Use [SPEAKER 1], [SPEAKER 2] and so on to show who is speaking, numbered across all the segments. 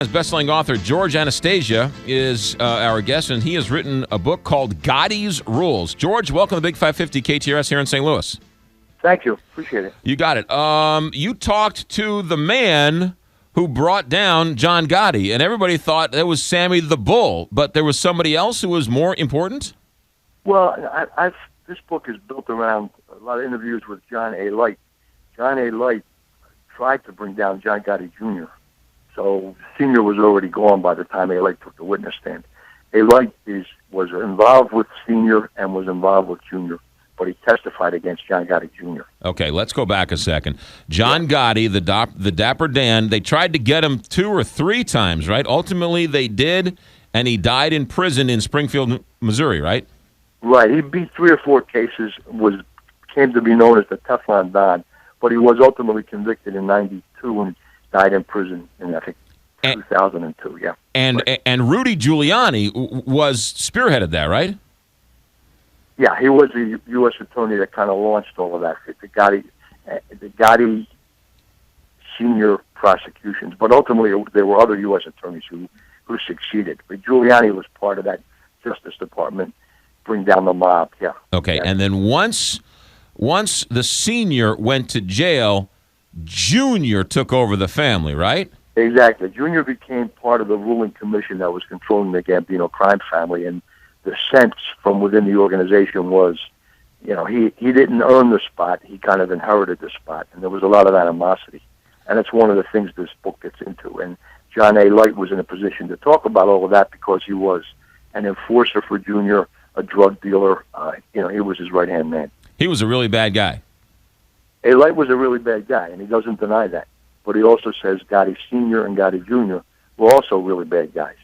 [SPEAKER 1] Best-selling author George Anastasia is our guest, and he has written a book called Gotti's Rules. George, welcome to Big 550 KTRS here in St. Louis.
[SPEAKER 2] Thank you. Appreciate it.
[SPEAKER 1] You got it. You talked to the man who brought down John Gotti, and everybody thought that was Sammy the Bull, but there was somebody else who was more important?
[SPEAKER 2] Well, this book is built around a lot of interviews with John Alite. John Alite tried to bring down John Gotti Jr., so Senior was already gone by the time Alite took the witness stand. Alite was involved with Senior and was involved with Junior, but he testified against John Gotti Jr.
[SPEAKER 1] Okay, let's go back a second. John Gotti, the Dapper Dan, they tried to get him 2 or 3 times, right? Ultimately, they did, and he died in prison in Springfield, Missouri, right?
[SPEAKER 2] Right. He beat 3 or 4 cases, came to be known as the Teflon Don, but he was ultimately convicted in '92 and died in prison in, I think, 2002, yeah.
[SPEAKER 1] And Rudy Giuliani was spearheaded that, right?
[SPEAKER 2] Yeah, he was the U.S. attorney that kind of launched all of that, the Gotti Senior prosecutions. But ultimately, there were other U.S. attorneys who succeeded. But Giuliani was part of that Justice Department, bring down the mob, yeah.
[SPEAKER 1] Okay,
[SPEAKER 2] yeah.
[SPEAKER 1] And then once the Senior went to jail, Junior took over the family, right?
[SPEAKER 2] Exactly. Junior became part of the ruling commission that was controlling the Gambino crime family, and the sense from within the organization was, he didn't earn the spot, he kind of inherited the spot, and there was a lot of animosity. And that's one of the things this book gets into. And John Alite was in a position to talk about all of that because he was an enforcer for Junior, a drug dealer. He was his right-hand man. He
[SPEAKER 1] was a really bad guy.
[SPEAKER 2] Alite was a really bad guy, and he doesn't deny that. But he also says Gotti Sr. and Gotti Jr. were also really bad guys.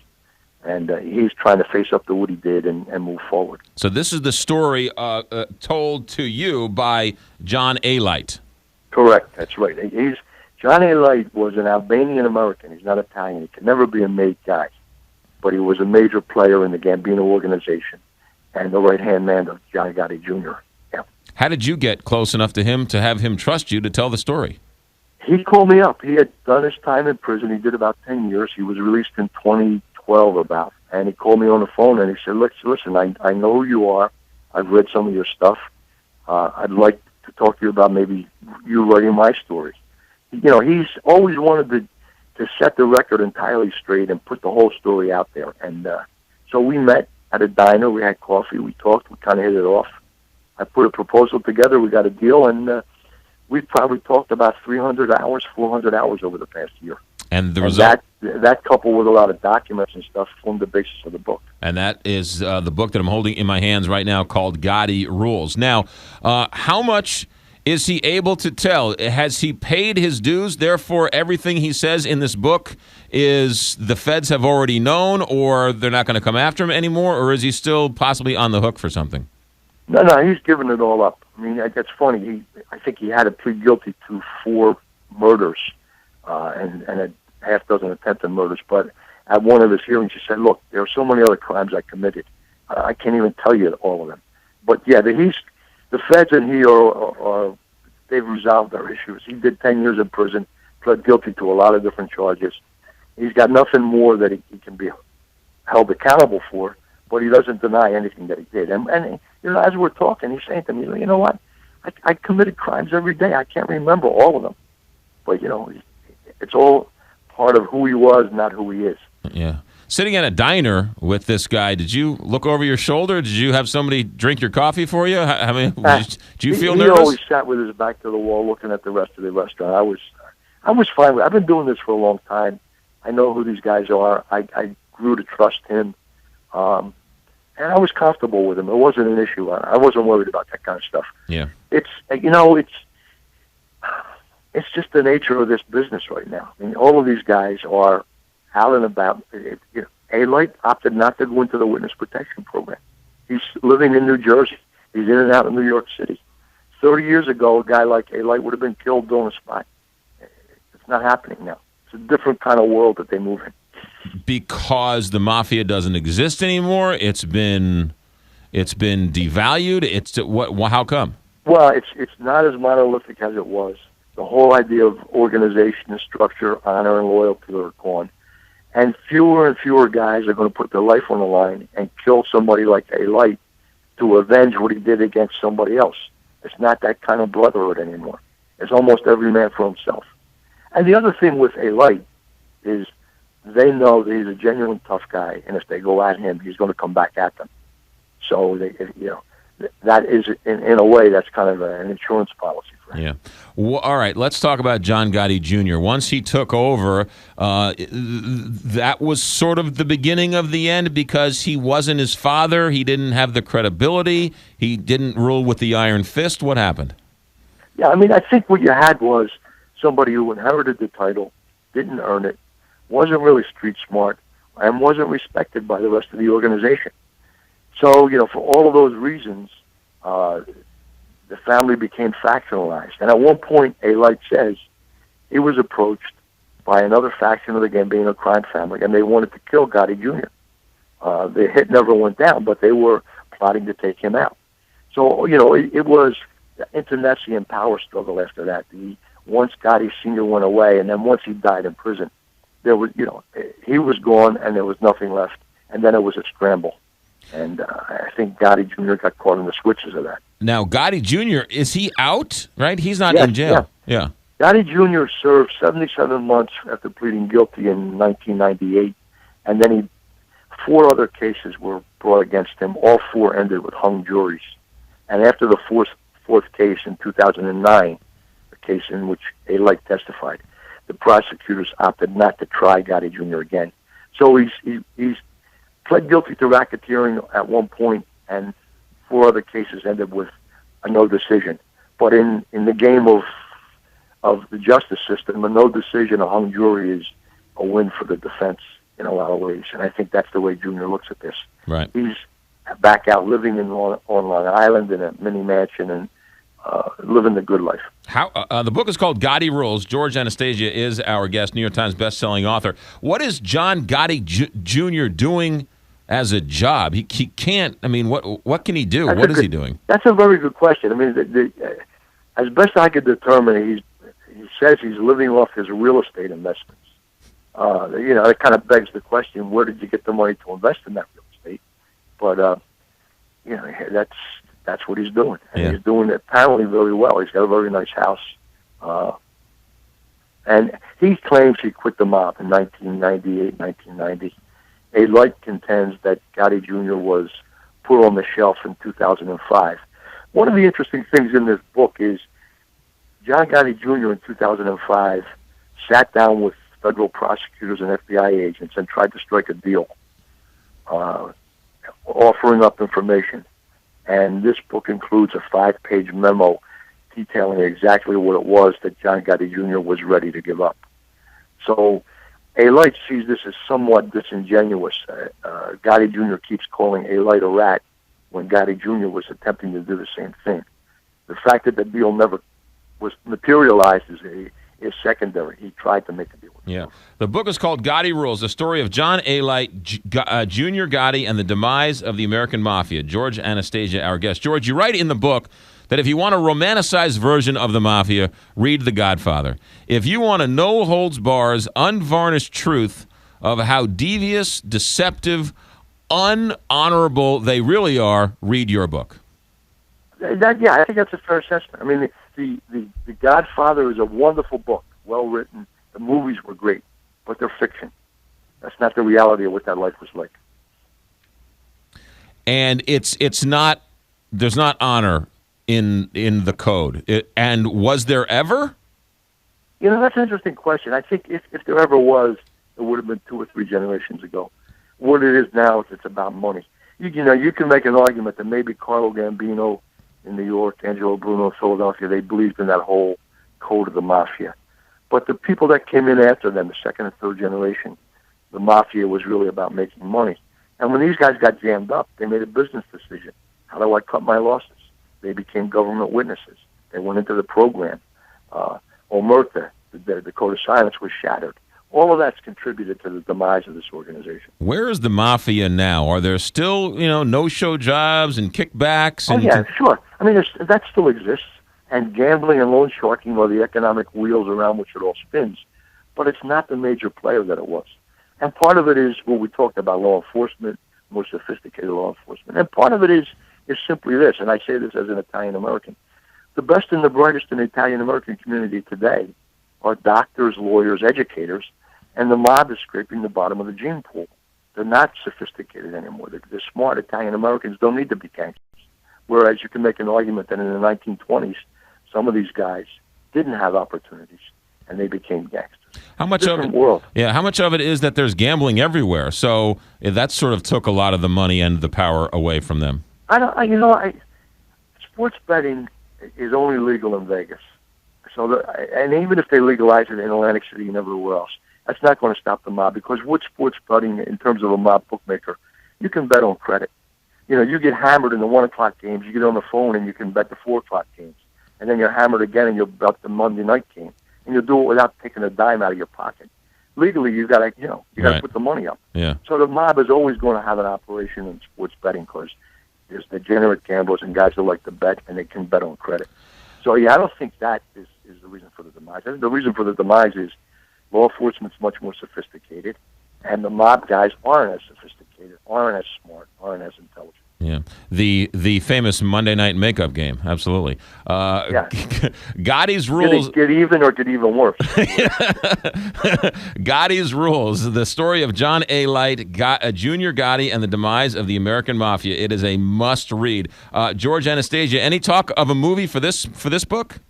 [SPEAKER 2] And he's trying to face up to what he did and move forward.
[SPEAKER 1] So this is the story told to you by John Alite.
[SPEAKER 2] Correct. That's right. John Alite was an Albanian-American. He's not Italian. He could never be a made guy. But he was a major player in the Gambino organization and the right-hand man of John Gotti Jr. Yeah.
[SPEAKER 1] How did you get close enough to him to have him trust you to tell the story?
[SPEAKER 2] He called me up. He had done his time in prison. He did about 10 years. He was released in 2012 about. And he called me on the phone and he said, listen, I know who you are. I've read some of your stuff. I'd like to talk to you about maybe you writing my story. He's always wanted to set the record entirely straight and put the whole story out there. And so we met at a diner. We had coffee. We talked. We kind of hit it off. I put a proposal together. We got a deal, and we probably talked about 300 hours, 400 hours over the past year.
[SPEAKER 1] And the result?
[SPEAKER 2] That coupled with a lot of documents and stuff formed the basis of the book.
[SPEAKER 1] And that is the book that I'm holding in my hands right now called Gotti Rules. Now, how much is he able to tell? Has he paid his dues? Therefore, everything he says in this book is the feds have already known, or they're not going to come after him anymore, or is he still possibly on the hook for something?
[SPEAKER 2] No, he's given it all up. I mean, that's funny. I think he had to plead guilty to 4 murders and a half dozen attempted murders. But at one of his hearings, he said, look, there are so many other crimes I committed. I can't even tell you all of them. But, yeah, the feds and he they've resolved their issues. He did 10 years in prison, pled guilty to a lot of different charges. He's got nothing more that he can be held accountable for, but he doesn't deny anything that he did. And as we're talking, he's saying to me, you know what? I committed crimes every day. I can't remember all of them. But, it's all part of who he was, not who he is.
[SPEAKER 1] Yeah. Sitting at a diner with this guy, did you look over your shoulder? Did you have somebody drink your coffee for you? Did you feel nervous?
[SPEAKER 2] He always sat with his back to the wall looking at the rest of the restaurant. I was fine with it. I've been doing this for a long time. I know who these guys are. I grew to trust him. And I was comfortable with him. It wasn't an issue. I wasn't worried about that kind of stuff.
[SPEAKER 1] Yeah.
[SPEAKER 2] It's just the nature of this business right now. I mean, all of these guys are out and about. Alite opted not to go into the witness protection program. He's living in New Jersey. He's in and out of New York City. 30 years ago, a guy like Alite would have been killed on the spot. It's not happening now. It's a different kind of world that they move in.
[SPEAKER 1] Because the Mafia doesn't exist anymore. It's been devalued. How come?
[SPEAKER 2] Well, it's not as monolithic as it was. The whole idea of organization and structure, honor and loyalty are gone. And fewer guys are going to put their life on the line and kill somebody like Alite to avenge what he did against somebody else. It's not that kind of brotherhood anymore. It's almost every man for himself. And the other thing with Alite is they know that he's a genuine tough guy, and if they go at him, he's going to come back at them. So that is, in a way, that's kind of an insurance policy for him.
[SPEAKER 1] Yeah. Well, all right, let's talk about John Gotti Jr. Once he took over, that was sort of the beginning of the end because he wasn't his father. He didn't have the credibility. He didn't rule with the iron fist. What happened?
[SPEAKER 2] Yeah, I mean, I think what you had was somebody who inherited the title, didn't earn it, wasn't really street smart, and wasn't respected by the rest of the organization. So, for all of those reasons, the family became factionalized. And at one point, Alite says he was approached by another faction of the Gambino crime family, and they wanted to kill Gotti Jr. The hit never went down, but they were plotting to take him out. So, it was the internecine power struggle after that. Once Gotti Sr. went away, and then once he died in prison, there was, he was gone, and there was nothing left. And then it was a scramble. And I think Gotti Jr. got caught in the switches of that.
[SPEAKER 1] Now, Gotti Jr., is he out? Right? He's not in jail. Yeah.
[SPEAKER 2] Gotti Jr. served 77 months after pleading guilty in 1998. And then 4 other cases were brought against him. All 4 ended with hung juries. And after the fourth case in 2009, the case in which Alite testified, the prosecutors opted not to try Gotti Jr. again. So he's pled guilty to racketeering at one point, and 4 other cases ended with a no decision. But in the game of the justice system, a no decision, a hung jury is a win for the defense in a lot of ways. And I think that's the way Junior looks at this.
[SPEAKER 1] Right.
[SPEAKER 2] He's back out living on Long Island in a mini mansion and living the good life.
[SPEAKER 1] The book is called Gotti Rules. George Anastasia is our guest, New York Times best-selling author. What is John Gotti Jr. doing as a job? He can't. I mean, what can he do? What is he doing?
[SPEAKER 2] That's a very good question. I mean, as best I could determine, he says he's living off his real estate investments. It kind of begs the question: where did you get the money to invest in that real estate? But that's what he's doing, and he's doing it apparently very well. He's got a very nice house, and he claims he quit the mob in 1998, 1990. Alite contends that Gotti Jr. was put on the shelf in 2005. One of the interesting things in this book is John Gotti Jr. in 2005 sat down with federal prosecutors and FBI agents and tried to strike a deal, offering up information. And this book includes a 5-page memo detailing exactly what it was that John Gotti Jr. was ready to give up. So Alite sees this as somewhat disingenuous. Gotti Jr. keeps calling Alite a rat when Gotti Jr. was attempting to do the same thing. The fact that the deal never was materialized is secondary. He tried to make a deal with him.
[SPEAKER 1] The book is called Gotti Rules, the story of John Alite, Jr. Gotti, and the demise of the American Mafia. George Anastasia, our guest. George, you write in the book that if you want a romanticized version of the Mafia, read The Godfather. If you want a no-holds-bars, unvarnished truth of how devious, deceptive, unhonorable they really are, read your book.
[SPEAKER 2] I think that's a fair assessment. I mean, the Godfather is a wonderful book, well written. The movies were great, but they're fiction. That's not the reality of what that life was like.
[SPEAKER 1] And it's not. There's not honor in the code. And was there ever?
[SPEAKER 2] That's an interesting question. I think if there ever was, it would have been 2 or 3 generations ago. What it is now is it's about money. You can make an argument that maybe Carlo Gambino in New York, Angelo Bruno in Philadelphia, they believed in that whole code of the Mafia. But the people that came in after them, the 2nd and 3rd generation, the Mafia was really about making money. And when these guys got jammed up, they made a business decision. How do I cut my losses? They became government witnesses. They went into the program. Omerta, the code of silence, was shattered. All of that's contributed to the demise of this organization.
[SPEAKER 1] Where is the Mafia now? Are there still, no-show jobs and kickbacks?
[SPEAKER 2] Oh, yeah, sure. I mean, that still exists. And gambling and loan sharking are the economic wheels around which it all spins. But it's not the major player that it was. And part of it is what we talked about, law enforcement, more sophisticated law enforcement. And part of it is simply this, and I say this as an Italian-American. The best and the brightest in the Italian-American community today are doctors, lawyers, educators, and the mob is scraping the bottom of the gene pool. They're not sophisticated anymore. They're smart. Italian-Americans don't need to be gangsters. Whereas you can make an argument that in the 1920s, some of these guys didn't have opportunities, and they became gangsters.
[SPEAKER 1] How much of it?
[SPEAKER 2] World.
[SPEAKER 1] Yeah, how much of it is that there's gambling everywhere? So that sort of took a lot of the money and the power away from them.
[SPEAKER 2] Sports betting is only legal in Vegas. So, and even if they legalize it in Atlantic City and everywhere else, that's not going to stop the mob, because with sports betting, in terms of a mob bookmaker, you can bet on credit. You get hammered in the 1 o'clock games, you get on the phone and you can bet the 4 o'clock games. And then you're hammered again and you'll bet the Monday night game. And you'll do it without taking a dime out of your pocket. Legally, you got to put the money up.
[SPEAKER 1] Yeah.
[SPEAKER 2] So the mob is always going to have an operation in sports betting, because there's degenerate gamblers and guys who like to bet, and they can bet on credit. So, I don't think that is the reason for the demise. I think the reason for the demise is law enforcement's much more sophisticated, and the mob guys aren't as sophisticated, aren't as smart, aren't as intelligent.
[SPEAKER 1] Yeah, the famous Monday night makeup game, absolutely.
[SPEAKER 2] Yeah.
[SPEAKER 1] Gotti's Rules.
[SPEAKER 2] Get even or get even worse.
[SPEAKER 1] Gotti's Rules, the story of John Alite, Jr. Gotti, and the demise of the American Mafia. It is a must-read. George, Anastasia, any talk of a movie for this book?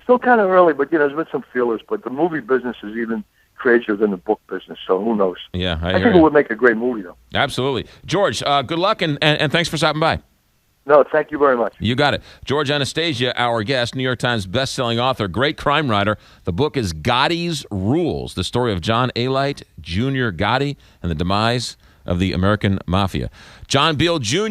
[SPEAKER 2] Still kind of early, but there's been some feelers. But the movie business is even crazier than the book business, so who knows?
[SPEAKER 1] Yeah, I
[SPEAKER 2] think it would make a great movie, though.
[SPEAKER 1] Absolutely. George, good luck, and thanks for stopping by.
[SPEAKER 2] No, thank you very much.
[SPEAKER 1] You got it. George Anastasia, our guest, New York Times best-selling author, great crime writer. The book is Gotti's Rules, the story of John Alite, Jr. Gotti, and the demise of the American Mafia. John Beale Jr.